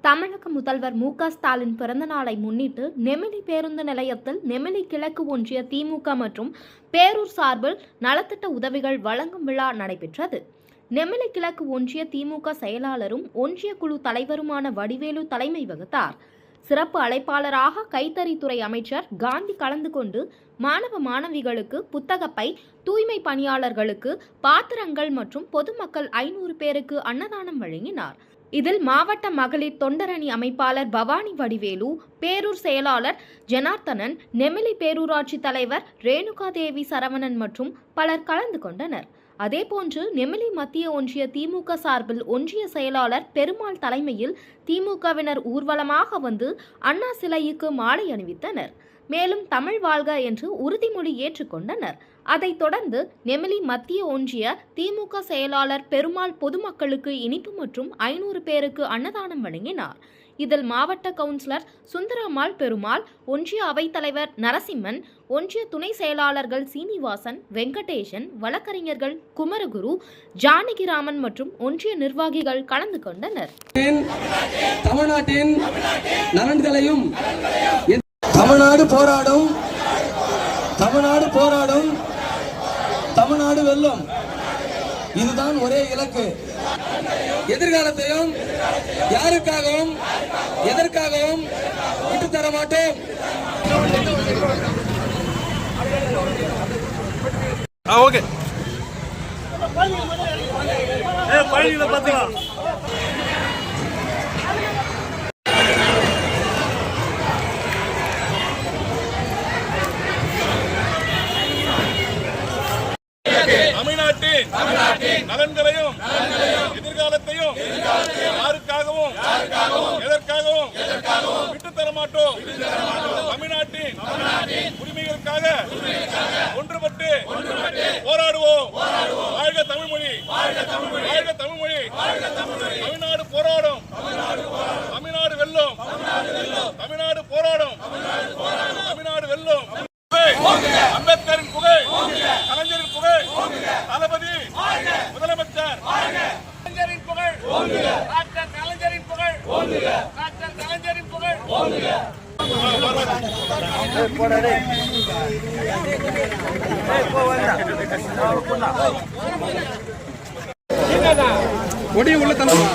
தமிழக முதல்வர் மு.க.ஸ்டாலின் பிறந்த நாளை முன்னிட்டு நெமிலி பேருந்து நிலையத்தில் நெமிலி கிழக்கு ஒன்றிய திமுக மற்றும் பேரூர் சார்பில் நலத்திட்ட உதவிகள் வழங்கும் விழா நடைபெற்றது. நெமிலி கிழக்கு ஒன்றிய திமுக செயலாளரும் ஒன்றிய குழு தலைவருமான வடிவேலு தலைமை வகித்தார். சிறப்பு அழைப்பாளராக கைத்தறித்துறை அமைச்சர் காந்தி கலந்து கொண்டு மாணவ மாணவிகளுக்கு புத்தகப்பை, தூய்மை பணியாளர்களுக்கு பாத்திரங்கள் மற்றும் பொதுமக்கள் 500 பேருக்கு அன்னதானம் வழங்கினார். இதில் மாவட்ட மகளிர் தொண்டரணி அமைப்பாளர் பவானி வடிவேலு, பேரூர் செயலாளர் ஜனார்த்தனன், நெமிலி பேரூராட்சி தலைவர் ரேணுகாதேவி சரவணன் மற்றும் பலர் கலந்து கொண்டனர். அதேபோன்று நெமிலி மத்திய ஒன்றிய திமுக சார்பில் ஒன்றிய செயலாளர் பெருமாள் தலைமையில் திமுகவினர் ஊர்வலமாக வந்து அண்ணா சிலைக்கு மாலை அணிவித்தனர். மேலும் தமிழ் வாழ்க என்று உறுதிமொழி ஏற்றுக்கொண்டனர். அதைத் தொடர்ந்து நெமிலி மத்திய ஒன்றிய திமுக செயலாளர் பெருமாள் பொதுமக்களுக்கு இனிப்பு மற்றும் 500 பேருக்கு அன்னதானம் வழங்கினார். இதில் மாவட்ட கவுன்சிலர் சுந்தரம்மாள் பெருமாள், ஒன்றிய அவைத்தலைவர் நரசிம்மன், ஒன்றிய துணை செயலாளர்கள் சீனிவாசன், வெங்கடேசன், வழக்கறிஞர்கள் குமரகுரு, ஜானகிராமன் மற்றும் ஒன்றிய நிர்வாகிகள் கலந்து கொண்டனர். தமிழ்நாட்டின் நலன்களையும் தமிழ்நாடு போராடும், தமிழ்நாடு போராடும், தமிழ்நாடு வெல்லும், இதுதான் ஒரே இலக்கு. எதிர்காலத்தையும் யாருக்காகவும் எதற்காகவும் விட்டு தர மாட்டோம். ஓகே, பயணிகளை பார்த்துக்கலாம். தமிழ்நாட்டின் நலன்களையும் எதிர்காலத்தையும் யாருக்காகவும் எதற்காகவும் விட்டு தர மாட்டோம். தமிழ்நாட்டின் உரிமைகளுக்காக ஒன்றுபட்டு போராடுவோம். வாழ்க தமிழ்மொழி, வாழ்க தமிழ்மொழி. தமிழ்நாடு போராடும், தமிழ்நாடு வெல்லும். தமிழ்நாடு போராடும், தமிழ்நாடு வெல்லும். அம்பேத்கரின் புகழ், கலைஞரின் புகழ், தளபதி முதலமைச்சர் கலைஞரின் புகழ், டாக்டர் கலைஞரின் புகழ், டாக்டர் கலைஞரின் புகழ். கொடி உள்ள தலைவா